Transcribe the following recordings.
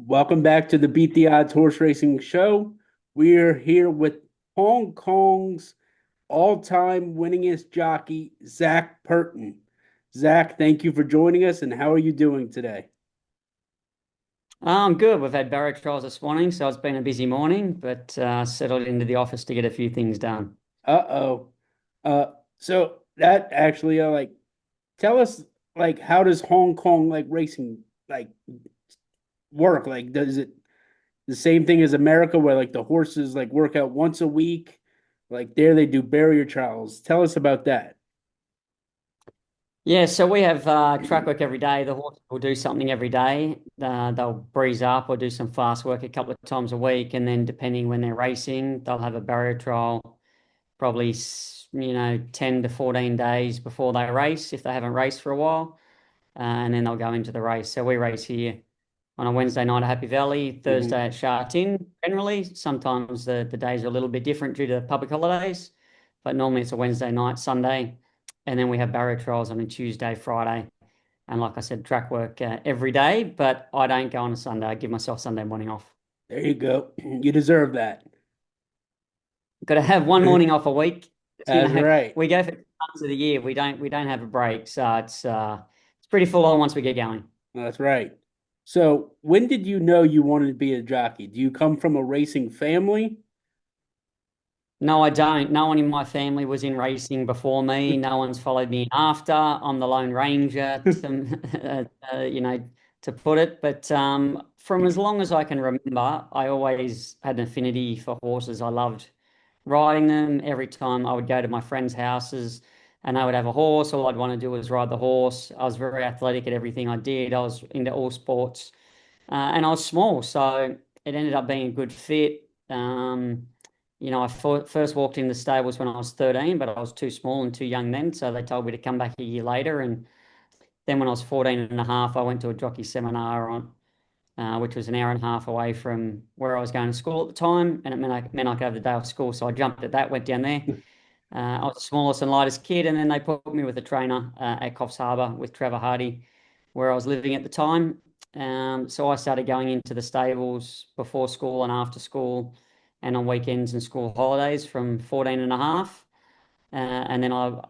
Welcome back to the Beat the Odds Horse Racing Show. We're here with Hong Kong's all-time winningest jockey, Zac Purton. Zac, thank you for joining us, and how are you doing today? I'm good. We've had barrow trials this morning, so it's been a busy morning, but settled into the office to get a few things done. Uh-oh. So that actually, tell us, how does Hong Kong, racing, work? Does it the same thing as America, where the horses work out once a week? Like there, they do barrier trials. Tell us about that. Yeah, so we have track work every day. The horses will do something every day. They'll breeze up or do some fast work a couple of times a week, and then depending when they're racing, they'll have a barrier trial probably 10 to 14 days before they race if they haven't raced for a while, and then they'll go into the race. So we race here on a Wednesday night at Happy Valley, Hmm. Thursday at Sha Tin. Generally, sometimes the days are a little bit different due to public holidays, but normally it's a Wednesday night, Sunday, and then we have barrow trials on a Tuesday, Friday, and like I said, track work every day. But I don't go on a Sunday. I give myself Sunday morning off. There you go. You deserve that. Got to have one morning off a week. You That's know, right. we go for months of the year. We don't have a break, so it's pretty full on once we get going. That's right. So, when did you know you wanted to be a jockey? Do you come from a racing family? No, I don't. No one in my family was in racing before me. No one's followed me after. I'm the Lone Ranger, to put it. But from as long as I can remember, I always had an affinity for horses. I loved riding them. Every time I would go to my friends' houses and they would have a horse, all I'd want to do was ride the horse. I was very athletic at everything I did. I was into all sports, and I was small, so it ended up being a good fit. I first walked in the stables when I was 13, but I was too small and too young then, so they told me to come back a year later. And then when I was 14 and a half, I went to a jockey seminar which was an hour and a half away from where I was going to school at the time, and it meant I could have the day off school, so I jumped at that, went down there. I was the smallest and lightest kid, and then they put me with a trainer at Coffs Harbour with Trevor Hardy, where I was living at the time. So I started going into the stables before school and after school and on weekends and school holidays from 14 and a half. And then I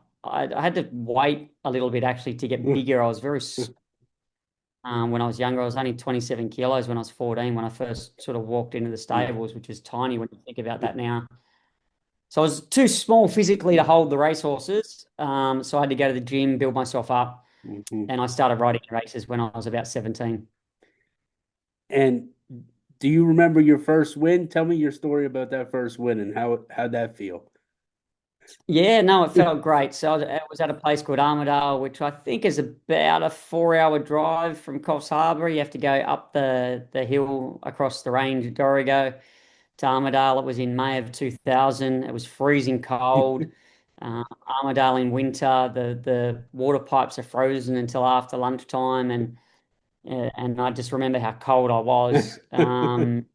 had to wait a little bit actually to get bigger. I was when I was younger, I was only 27 kilos when I was 14 when I first sort of walked into the stables, which is tiny when you think about that now. So I was too small physically to hold the racehorses. So I had to go to the gym, build myself up, Mhm. and I started riding races when I was about 17. And do you remember your first win? Tell me your story about that first win and how'd that feel? Yeah, no, it felt great. So I was at a place called Armidale, which I think is about a 4 hour drive from Coffs Harbour. You have to go up the hill across the range at Dorrigo to Armidale. It was in May of 2000. It was freezing cold. Armidale in winter, the water pipes are frozen until after lunchtime, and I just remember how cold I was. And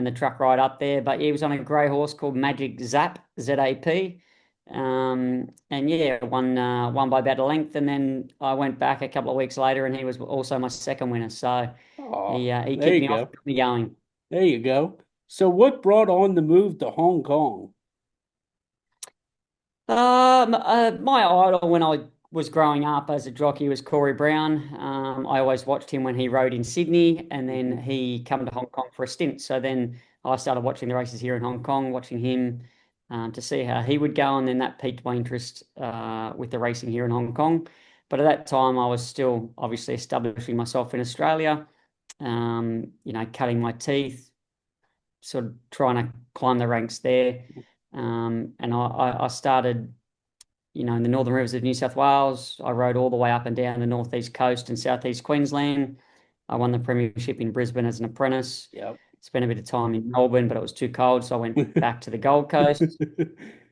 the truck ride up there. But yeah, he was on a grey horse called Magic Zap, ZAP. And yeah, won by about a length. And then I went back a couple of weeks later, and he was also my second winner. So Oh, he there kicked you me off, go. got me going. There you go. So, what brought on the move to Hong Kong? My idol when I was growing up as a jockey was Corey Brown. I always watched him when he rode in Sydney, and then Mhm. he come to Hong Kong for a stint. So then I started watching the races here in Hong Kong, watching him to see how he would go, and then that piqued my interest with the racing here in Hong Kong. But at that time, I was still obviously establishing myself in Australia, cutting my teeth, sort of trying to climb the ranks there. And I started, in the Northern Rivers of New South Wales. I rode all the way up and down the northeast coast and southeast Queensland. I won the premiership in Brisbane as an apprentice. Yep. Spent a bit of time in Melbourne, but it was too cold, so I went back to the Gold Coast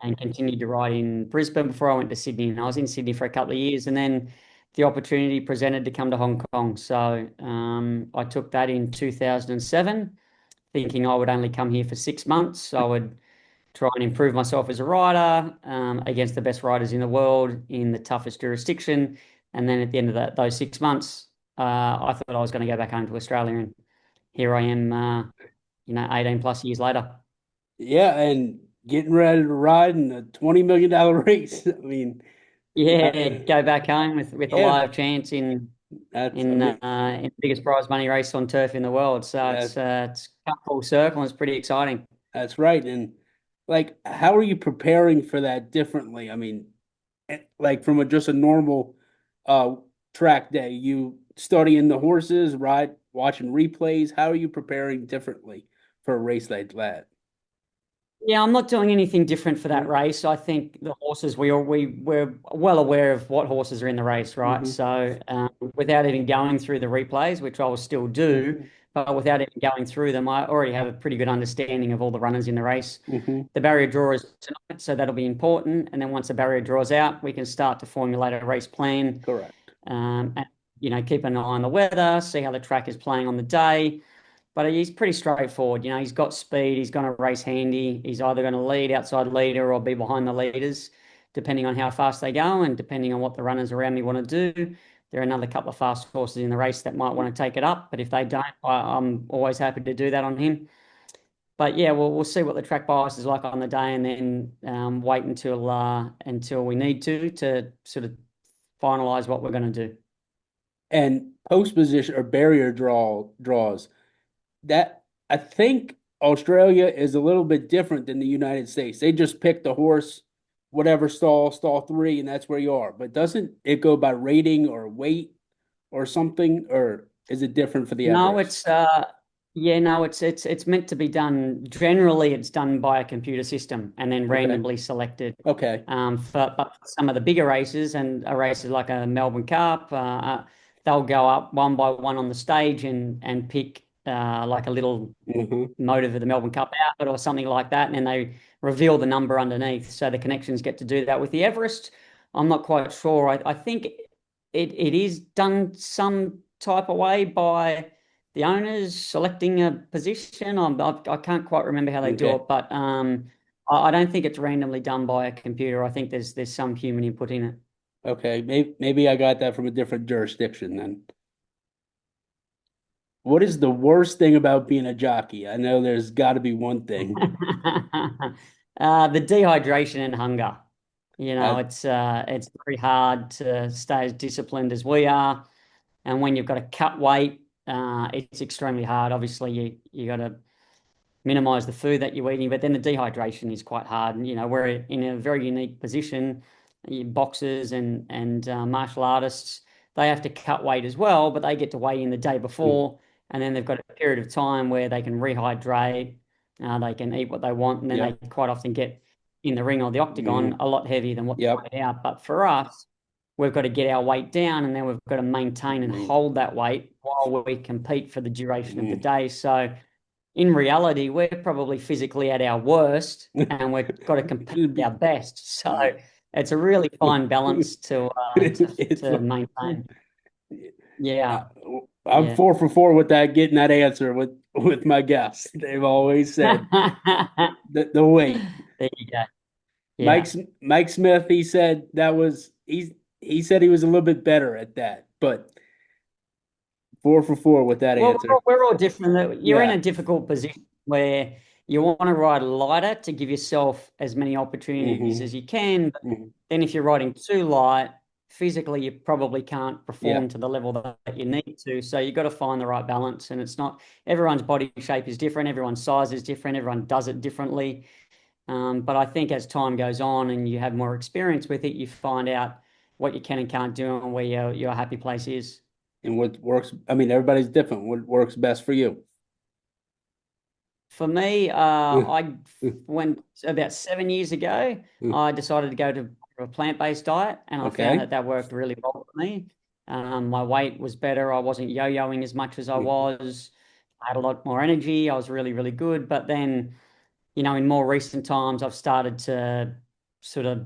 and continued to ride in Brisbane before I went to Sydney. And I was in Sydney for a couple of years, and then the opportunity presented to come to Hong Kong. So I took that in 2007, thinking I would only come here for 6 months. So I would try and improve myself as a rider against the best riders in the world in the toughest jurisdiction. And then at the end of those 6 months, I thought I was going to go back home to Australia and here I am, 18 plus years later. Yeah, and getting ready to ride in a $20 million race. I mean, Yeah, go back home with a yeah, live chance that's I mean in the biggest prize money race on turf in the world. So that it's come full circle and it's pretty exciting. that's right. And like, how are you preparing for that differently? I mean, like from just a normal uh track day, you studying the horses, ride, watching replays. How are you preparing differently for a race like that? Yeah, I'm not doing anything different for that Mm-hmm. race. I think the horses we're well aware of what horses are in the race, right? Mm-hmm. So without even going through the replays, which I will still do, but without even going through them, I already have a pretty good understanding of all the runners in the race. Mm-hmm. The barrier draw is tonight, so that'll be important. And then once the barrier draws out, we can start to formulate a race plan, Correct. and keep an eye on the weather, see how the track is playing on the day. But he's pretty straightforward. He's got speed. He's going to race handy. He's either going to lead outside leader or be behind the leaders, depending on how fast they go and depending on what the runners around me want to do. There are another couple of fast horses in the race that might want to take it up, but if they don't, I'm always happy to do that on him. But yeah, we'll see what the track bias is like on the day, and then wait until we need to sort of finalize what we're going to do. And post position or barrier draws. That I think Australia is a little bit different than the United States. They just pick the horse, whatever stall three, and that's where you are. But doesn't it go by rating or weight or something, or is it different for the No, Everest? it's yeah, no, it's meant to be done. Generally, it's done by a computer system and then Okay. randomly selected. Okay. But for some of the bigger races and races like a Melbourne Cup, they'll go up one by one on the stage and pick like a little Hmm. motive of the Melbourne Cup outfit or something like that, and then they reveal the number underneath. So the connections get to do that. With the Everest, I'm not quite sure. I think it is done some type of way by the owners selecting a position. I can't quite remember how they do Okay. it, but I don't think it's randomly done by a computer. I think there's some human input in it. Okay. Maybe I got that from a different jurisdiction then. What is the worst thing about being a jockey? I know there's got to be one thing. The dehydration and hunger. Uh, It's very hard to stay as disciplined as we are, and when you've got to cut weight, it's extremely hard. Obviously, you got to minimize the food that you're eating, but then the dehydration is quite hard. And we're in a very unique position. Boxers and martial artists, they have to cut weight as well, but they get to weigh in the day before, and then they've got a period of time where they can rehydrate, they can eat what they want, and then they yep. quite often get in the ring or the octagon Hmm. a lot heavier than what Yep. they weigh out. But for us, we've got to get our weight down, and then we've got to maintain and Mm, hold that weight while we compete for the duration of the mm. day. So in reality, we're probably physically at our worst and we've got to compete It'd at be- our best. So it's a really fine balance it's to maintain. uh, Yeah, I'm yeah. 4 for 4 with that, getting that answer with my guests. They've always said the weight. There you go. Mike Yeah. Mike Smith, he said that was he said he was a little bit better at that, but 4 for 4 with that Well, answer. we're all different. You're in Yeah. a difficult position where you want to ride lighter to give yourself as many opportunities Hmm. as you can. But Hmm. then if you're riding too light, physically you probably can't Yeah. perform to the level that you need to. So you've got to find the right balance. And it's not everyone's body shape is different, everyone's size is different, everyone does it differently. But I think as time goes on and you have more experience with it, you find out what you can and can't do and where your happy place is. And what works, I mean, everybody's different. What works best for you? For me, I went about 7 years ago. I decided to go to a plant-based diet, and I found Okay. that worked really well for me. My weight was better. I wasn't yo-yoing as much as I Mhm. was. I had a lot more energy. I was really, really good. But then in more recent times, I've started to sort of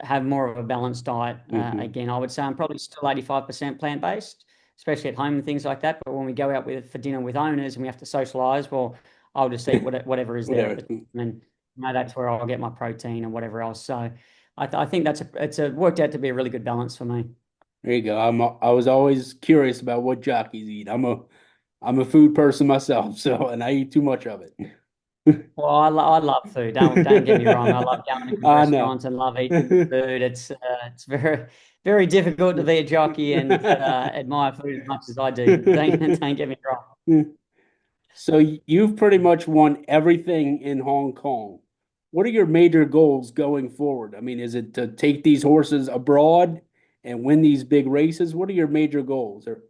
have more of a balanced diet. Mhm. Again, I would say I'm probably still 85% plant-based, especially at home and things like that. But when we go out for dinner with owners and we have to socialize, well, I'll just eat whatever is there at Whatever. the time, and that's where I'll get my protein and whatever else. So I think it's worked out to be a really good balance for me. There you go. I was always curious about what jockeys eat. I'm a food person myself, so and I eat too much of it. Well, I love food. Don't get me wrong. I love going to good I know. restaurants and love eating good food. It's very difficult to be a jockey and admire food as much as I do. Don't get me wrong. So you've pretty much won everything in Hong Kong. What are your major goals going forward? I mean, is it to take these horses abroad and win these big races? What are your major goals? Or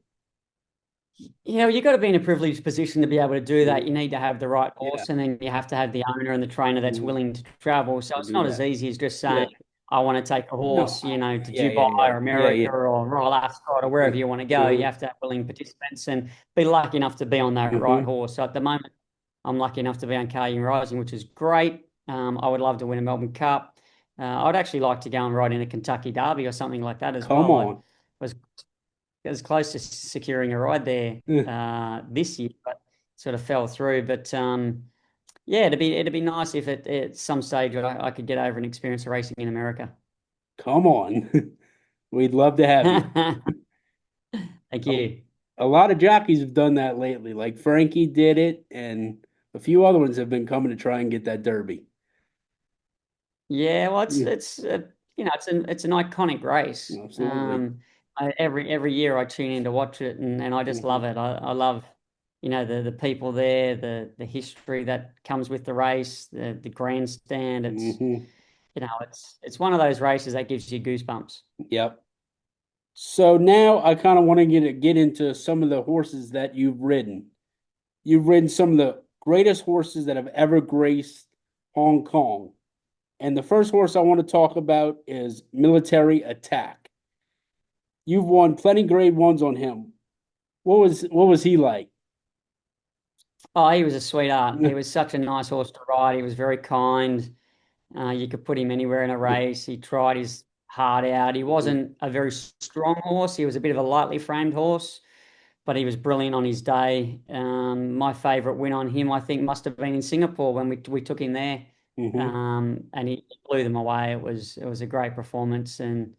Yeah, well, you've got to be in a privileged position to be able to do that. mm, You need to have the right yeah, horse, and then you have to have the owner and the trainer that's mm, willing to travel. So to it's do not as that. easy as just Yeah. saying, I want to take a No. horse, to Yeah, Dubai yeah, yeah. or Yeah, America yeah. or Royal Ascot or wherever you want to go. You Uh-huh. have to have willing participants and be lucky enough to be on that right Uh-huh. horse. So at the moment, I'm lucky enough to be on Ying Rising, which is great. I would love to win a Melbourne Cup. I'd actually like to go and ride in a Kentucky Derby or something like that as Come well. I on. was as close to securing a ride there this year, but sort of fell through. But yeah, it'd be nice if at some stage I could get over and experience racing in America. Come on. We'd love to have you. Thank A, you. a lot of jockeys have done that lately. Like Frankie did it, and a few other ones have been coming to try and get that Derby. Yeah, well, Yeah, it's an iconic race. absolutely. Every year I tune in to watch it, and I just love Hmm. it. I love the people there, the history that comes with the race, the grandstand. Hmm. It's one of those races that gives you goosebumps. Yep. So now I kind of want to get into some of the horses that you've ridden. You've ridden some of the greatest horses that have ever graced Hong Kong. And the first horse I want to talk about is Military Attack. You've won plenty grade ones on him. What was he like? Oh, he was a sweetheart. He was such a nice horse to ride. He was very kind. You could put him anywhere in a race. He tried his heart out. He wasn't a very strong horse. He was a bit of a lightly framed horse, but he was brilliant on his day. My favourite win on him, I think, must have been in Singapore when we took him there, Hmm. and he blew them away. It was a great performance, and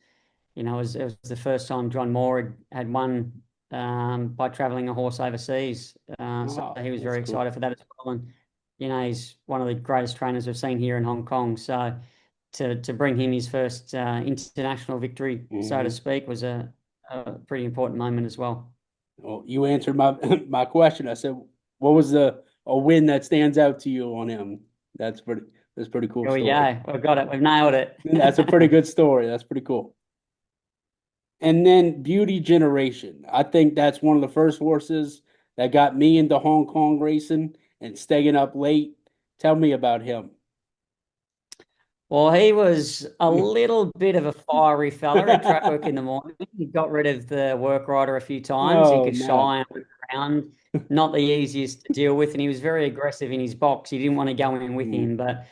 it was the first time John Moore had won by travelling a horse overseas. So Oh, he was that's very cool. excited for that as well. And he's one of the greatest trainers we've seen here in Hong Kong. So to bring him his first international victory, so to Hmm. speak, was a pretty important moment as well. Well, you answered my my question. I said, what was the a win that stands out to you on him? That's pretty. That's a pretty cool Here we story. go. We've got it. We've nailed it. That's a pretty good story. That's pretty cool. And then Beauty Generation. I think that's one of the first horses that got me into Hong Kong racing and staying up late. Tell me about him. Well, he was a little bit of a fiery fella at track work in the morning. He got rid of the work rider a few times. He Oh could no. shy and move around, not the easiest to deal with, and he was very aggressive in his box. You didn't want to go in with Mm, him, but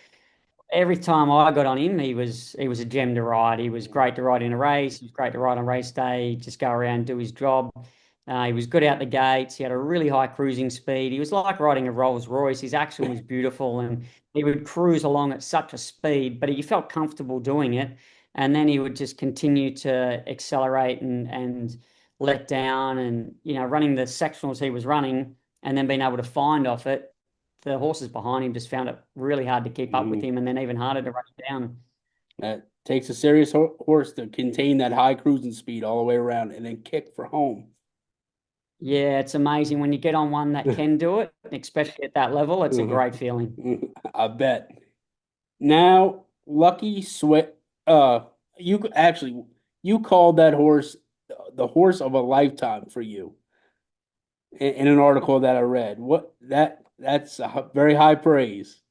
every time I got on him, he was a gem to ride. He was great to ride in a race. He was great to ride on race day. Just go around, do his job. He was good out the gates. He had a really high cruising speed. He was like riding a Rolls Royce. His action was beautiful, and he would cruise along at such a speed, but he felt comfortable doing it. And then he would just continue to accelerate and let down, and running the sectionals he was running, and then being able to find off it. The horses behind him just found it really hard to keep up with mm. him, and then even harder to run down. That takes a serious horse to contain that high cruising speed all the way around and then kick for home. Yeah, it's amazing when you get on one that can do it, especially at that level. It's a great feeling. I bet. Now, Lucky Sweat. Uh, actually you called that horse the horse of a lifetime for you in an article that I read. That's a very high praise.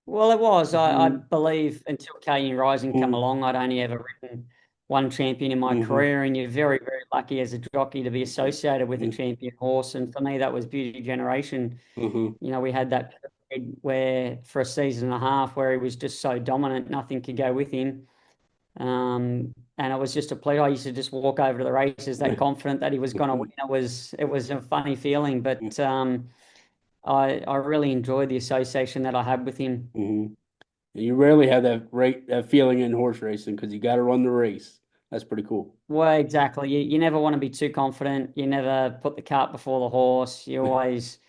Well, it was. I Hmm. believe until KU Rising come Hmm. along, I'd only ever ridden one champion in my Hmm. career, and you're very, very lucky as a jockey to be associated with a champion horse. And for me, that was Beauty Generation. Hmm. We had that period where for a season and a half where he was just so dominant, nothing could go with him. And it was just a pleasure. I used to just walk over to the races that confident that he was going to win. It was a funny feeling, but I really enjoyed the association that I had with him. You rarely have that feeling in horse racing because you got to run the race. That's pretty cool. Well, exactly. You never want to be too confident. You never put the cart before the horse. You always,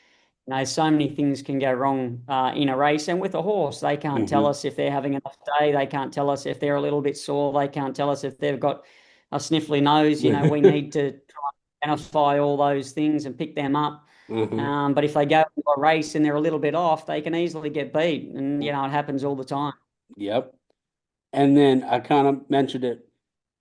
so many things can go wrong in a race. And with a horse, they can't tell Hmm. us if they're having enough day. They can't tell us if they're a little bit sore. They can't tell us if they've got a sniffly nose. We need to try and identify all those things and pick them up. Hmm. But if they go into a race and they're a little bit off, they can easily get beat. And, it happens all the time. Yep. And then I kind of mentioned it.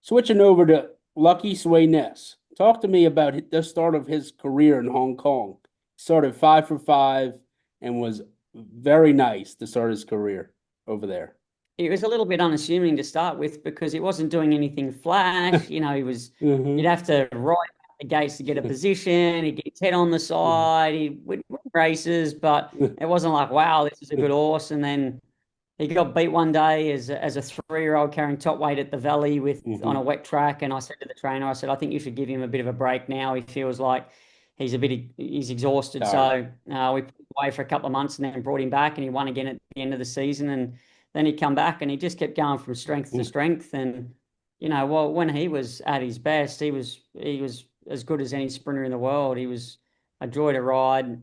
Switching over to Lucky Sway Ness. Talk to me about the start of his career in Hong Kong. Started 5 for 5 and was very nice to start his career over there. It was a little bit unassuming to start with because it wasn't doing anything flash. You'd Hmm. have to ride out the gates to get a position. He'd get his head on the side. He'd win races, but it wasn't like, wow, this is a good horse. And then he got beat one day as a 3-year-old carrying top weight at the Valley with on a Hmm. wet track, and I said to the trainer, I said, I think you should give him a bit of a break now. He feels like he's exhausted. Tired. So we put him away for a couple of months and then brought him back, and he won again at the end of the season, and then he come back and he just kept going from strength to strength. And well, when he was at his best, he was as good as any sprinter in the world. He was a joy to ride.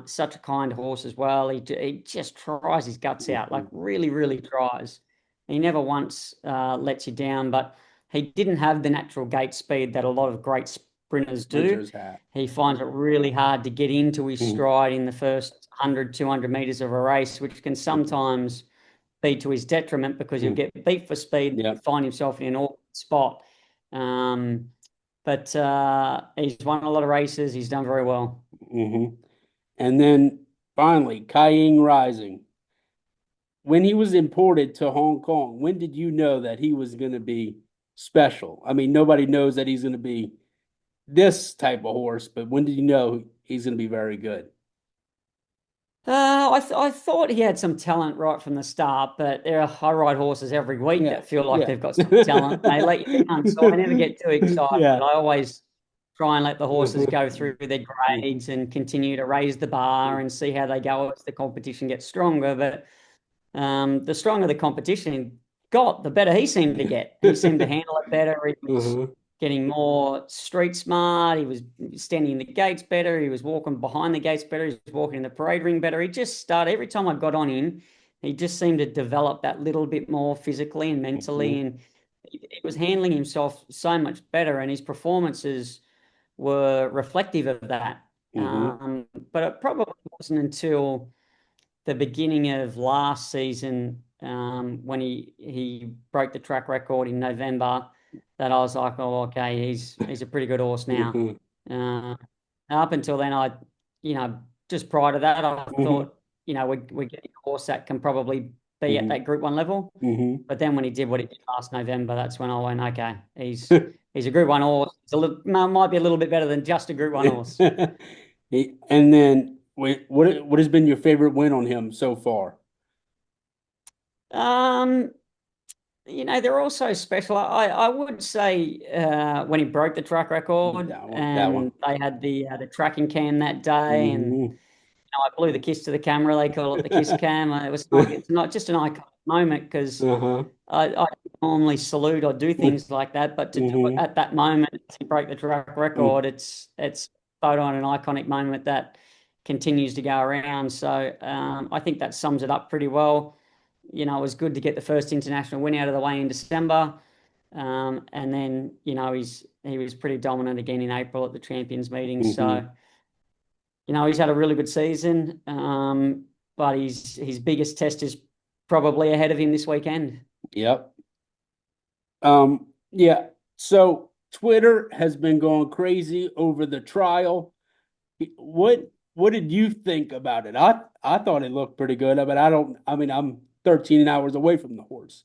Such a kind horse as well. He just tries his guts out, like really, really tries. He never once lets you down, but he didn't have the natural gait speed that a lot of great sprinters do. Sprinters hat. He finds it really hard to get into his Mhm. stride in the first 100, 200 meters of a race, which can sometimes be to his detriment because he'll Mhm. get beat for speed, Yep. find himself in an awkward spot. Um, but he's won a lot of races. He's done very well. Hmm. And then finally, Ying Rising. When he was imported to Hong Kong, when did you know that he was going to be special? I mean, nobody knows that he's going to be this type of horse, but when did you know he's going to be very good? I thought he had some talent right from the start, but I ride horses every week Yeah, that feel like yeah. they've got some talent. They let you down, so I never get too excited. Yeah. I always try and let the horses Mhm. go through their grades and continue to raise the bar and see how they go as the competition gets stronger. But the stronger the competition got, the better he seemed to get. He seemed to handle it better. He was Mhm. getting more street smart. He was standing in the gates better. He was walking behind the gates better. He was walking in the parade ring better. He just started, every time I got on him, he just seemed to develop that little bit more physically and mentally. Mhm. And he was handling himself so much better. And his performances were reflective of that. Mhm. But it probably wasn't until the beginning of last season, when he broke the track record in November, that I was like, oh, okay, he's a pretty good horse now. Mhm. Uh, Up until then, just prior to that, I Mhm. thought, we're getting a horse that can probably be at Mhm. that Group One level. Mhm. But then when he did what he did last November, that's when I went, okay, he's a Group One horse. It's a little, might be a little bit better than just a Group One horse. And then, wait, what has been your favorite win on him so far? Um, they're also special. I would say when he broke the track record That one. That one. and they had the tracking cam that day, and Mhm. I blew the kiss to the camera. They call it the kiss cam. It's not just an iconic moment because Uh-huh. I normally salute or do things like that, but to do it Mhm. at that moment to break the track record, it's photo on an iconic moment that continues to go around. So I think that sums it up pretty well. It was good to get the first international win out of the way in December. And then, he was pretty dominant again in April at the champions meeting. Mhm. So, he's had a really good season. But his biggest test is probably ahead of him this weekend. Yep. Yeah. So Twitter has been going crazy over the trial. What did you think about it? I thought it looked pretty good. I mean, I'm 13 hours away from the horse,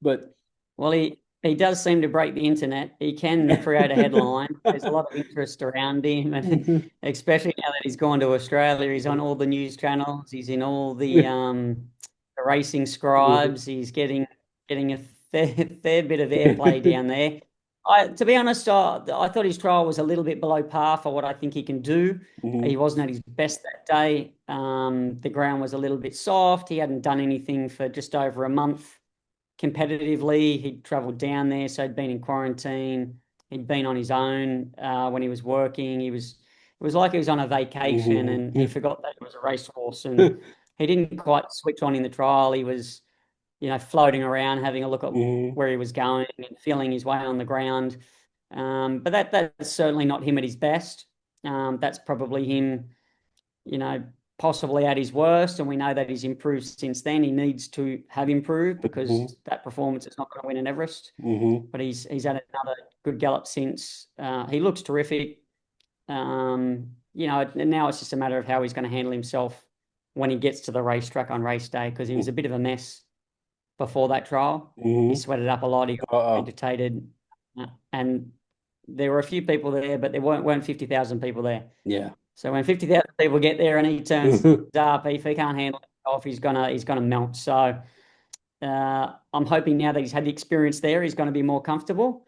but Well, he does seem to break the internet. He can create a headline. There's a lot of interest around him, and especially now that he's gone to Australia, he's on all the news channels. He's in all the racing scribes. He's getting a fair bit of airplay down there. To be honest, I thought his trial was a little bit below par for what I think he can do. He wasn't at his best that day. The ground was a little bit soft. He hadn't done anything for just over a month. competitively. He'd traveled down there, so he'd been in quarantine. He'd been on his own when he was working. It was like he was on a vacation, and he forgot that it was a racehorse, and he didn't quite switch on in the trial. He was, floating around, having a look at where he was going and feeling his way on the ground. But that's certainly not him at his best. That's probably him, you know, possibly at his worst, and we know that he's improved since then. He needs to have improved because that performance is not going to win an Everest. But he's had another good gallop since. He looks terrific. And now it's just a matter of how he's going to handle himself when he gets to the racetrack on race day, because he was a bit of a mess before that trial. He sweated up a lot. He got agitated, and there were a few people there, but there weren't 50,000 people there. Yeah. So when 50,000 people get there and he turns up, if he can't handle himself, he's gonna melt. So I'm hoping now that he's had the experience there, he's going to be more comfortable.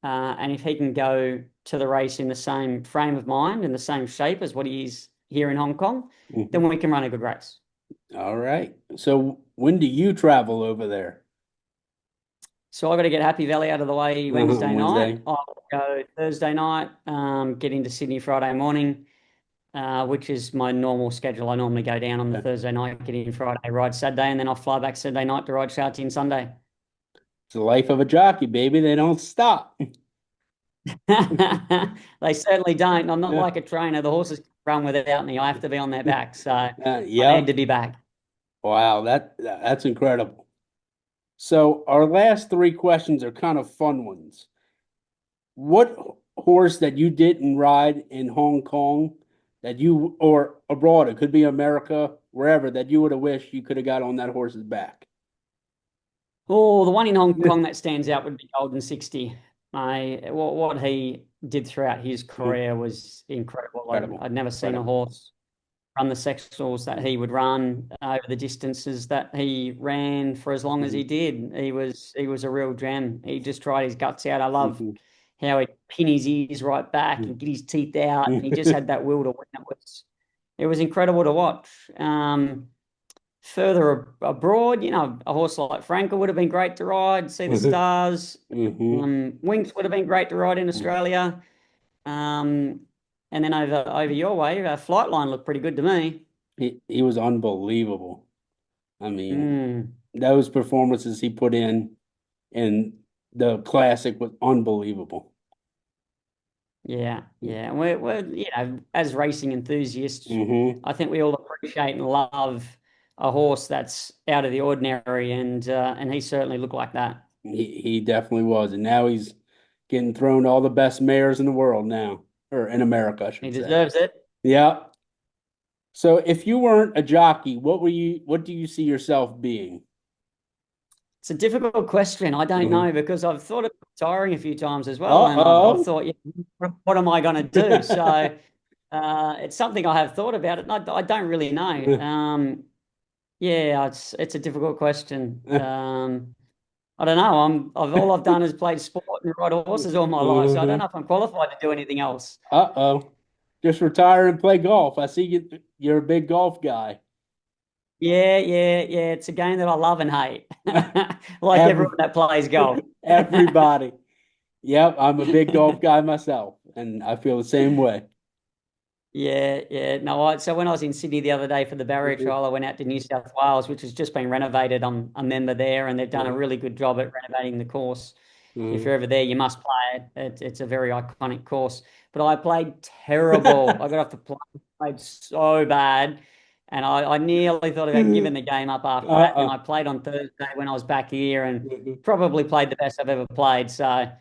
And if he can go to the race in the same frame of mind and the same shape as what he is here in Hong Kong, then we can run a good race. All right. So when do you travel over there? So I've got to get Happy Valley out of the way Wednesday Wednesday. night. I'll go Thursday night, get into Sydney Friday morning, which is my normal schedule. I normally go down on the Thursday night, get in Friday, ride Saturday, and then I'll fly back Saturday night to ride Sha Tin Sunday. It's the life of a jockey, baby. They don't stop. They certainly don't. I'm not like a trainer. The horses run without me. I have to be on their back. So I need to be back. Wow, that's incredible. So our last three questions are kind of fun ones. What horse that you didn't ride in Hong Kong that you or abroad, it could be America, wherever, that you would have wished you could have got on that horse's back? Oh, the one in Hong Kong that stands out would be Golden 60. What he did throughout his career was incredible. Incredible. I'd never seen a horse run the sextals that he would run over the distances that he ran for as long as he did. He was a real gem. He just tried his guts out. I love how he'd pin his ears right back and get his teeth out, and he just had that will to win. It was incredible to watch. Further abroad, a horse like Frankel would have been great to ride, see the stars. Winks would have been great to ride in Australia. And then over your way, Flightline looked pretty good to me. He was unbelievable. I mean, those performances he put in the classic was unbelievable. Yeah. And we're as racing enthusiasts, I think we all appreciate and love a horse that's out of the ordinary, and he certainly looked like that. He definitely was, and now he's getting thrown all the best mares in the world now, or in America, I should say. He deserves it. Yeah. So if you weren't a jockey, what do you see yourself being? It's a difficult question. I don't know, because I've thought of retiring a few times as well, and I've thought, what am I going to do? So it's something I have thought about it, and I don't really know. Yeah, it's a difficult question. I don't know. All I've done is played sport and ride horses all my life, so I don't know if I'm qualified to do anything else. Just retire and play golf. I see you're a big golf guy. Yeah. It's a game that I love and hate, like everyone that plays golf. Everybody. Yep, I'm a big golf guy myself, and I feel the same way. Yeah. No, so when I was in Sydney the other day for the barrier trial, I went out to New South Wales, which has just been renovated. I'm a member there, and they've done a really good job at renovating the course. If you're ever there, you must play it. It's a very iconic course. But I played terrible. I got off the plane, played so bad, and I nearly thought about giving the game up after that. And I played on Thursday when I was back here, and probably played the best I've ever played. So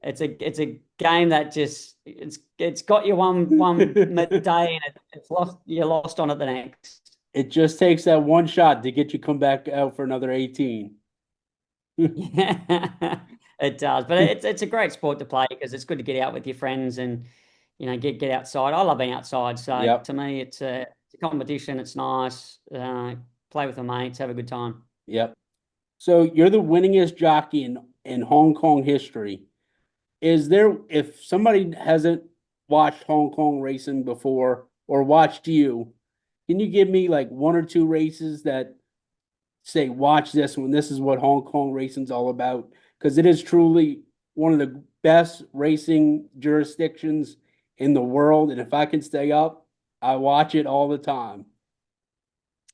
it's a game that just it's got you one day, and it's lost. You're lost on it the next. It just takes that one shot to get you come back out for another 18. Yeah, it does. But it's a great sport to play because it's good to get out with your friends and get outside. I love being outside. So to me, it's a competition. It's nice. Play with the mates, have a good time. Yep. So you're the winningest jockey in Hong Kong history. If somebody hasn't watched Hong Kong racing before or watched you, can you give me like one or two races that say, watch this one. This is what Hong Kong racing's all about because it is truly one of the best racing jurisdictions in the world. And if I can stay up, I watch it all the time.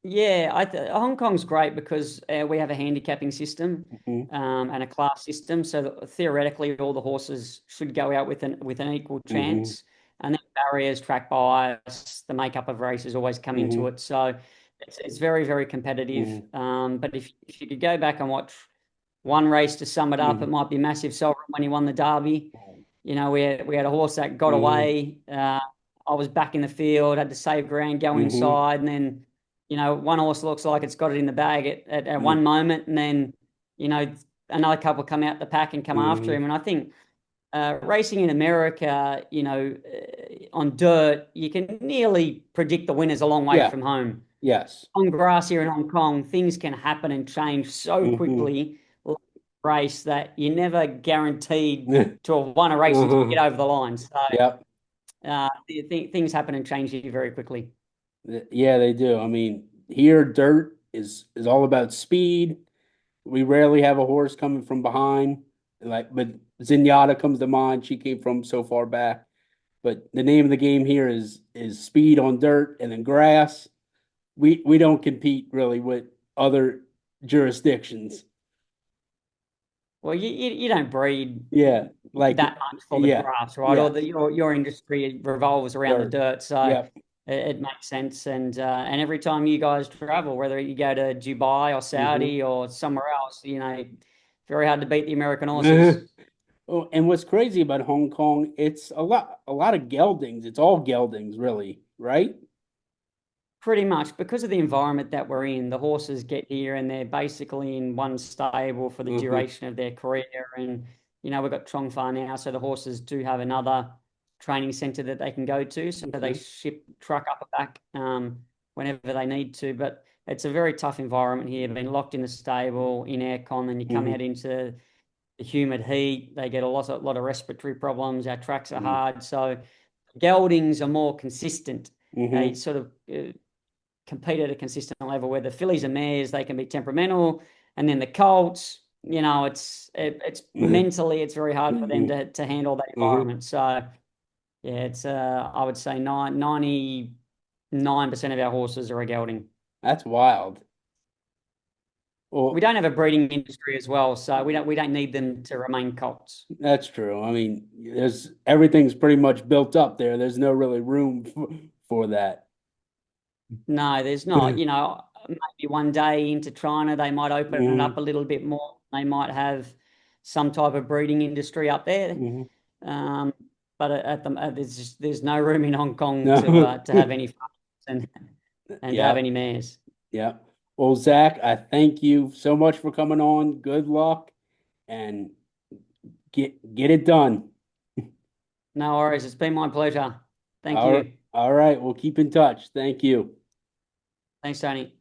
Yeah, Hong Kong's great because we have a handicapping system Hmm. and a class system. So that theoretically, all the horses should go out with an equal Hmm. chance. And then barriers, track bias, the makeup of races always come into Hmm. it. So it's very, very competitive. Hmm. But if you could go back and watch one race to sum it up, it Hmm. might be Massive Sovereign when he won the Derby. You know, we had a horse that got Hmm. away. I was back in the field, had to save ground, go Hmm. inside, and then one horse looks like it's got it in the bag at one moment, and then you know another couple come out the pack and come after Hmm. him. And I think racing in America, on dirt, you can nearly predict the winners a long way Yeah. from home. Yes. On grass here in Hong Kong, things can happen and change so Hmm. quickly, like race, that you're never guaranteed to have won a race until you Uh-huh. get over the line. So Yep. things happen and change here very quickly. Yeah, they do. I mean, here dirt is all about speed. We rarely have a horse coming from behind. But Zenyatta comes to mind. She came from so far back. But the name of the game here is speed on dirt and then grass. We don't compete really with other jurisdictions. Well, you don't breed Yeah, like that much for the yeah, grass, right? Or yes, your industry revolves around the dirt. dirt, so Yep. it makes sense. And every time you guys travel, whether you go to Dubai or Hmm. Saudi or somewhere else, very hard to beat the American horses. Oh, and what's crazy about Hong Kong, it's a lot of geldings. It's all geldings, really, right? Pretty much because of the environment that we're in, the horses get here and they're basically in one stable for the Hmm. duration of their career. And, we've got Chongfa now, so the horses do have another training center that they can go to. So they Hmm. ship truck up and back whenever they need to. But it's a very tough environment here. Being locked in the stable in aircon, then you come Hmm. out into the humid heat. They get a lot of respiratory problems. Our tracks are hard. So geldings are more consistent. They Hmm. sort of compete at a consistent level. Where the fillies and mares, they can be temperamental, and then the colts, it's mentally it's very hard for them Hmm. to handle that Hmm. environment. So yeah, it's I would say 99% of our horses are a gelding. That's wild. We Well, don't have a breeding industry as well, so we don't need them to remain colts. that's true. I mean, there's everything's pretty much built up there. There's no really room for that. No, there's not. Maybe one day into China, they might open it up Hmm. a little bit more. They might have some type of breeding industry up there. Hmm. Um, but there's no room in Hong Kong No. to have any farms and to have Yep. any mares. Yep. Well, Zach, I thank you so much for coming on. Good luck and get it done. No worries. It's been my pleasure. Thank All right. you. All right. We'll keep in touch. Thank you. Thanks, Tony.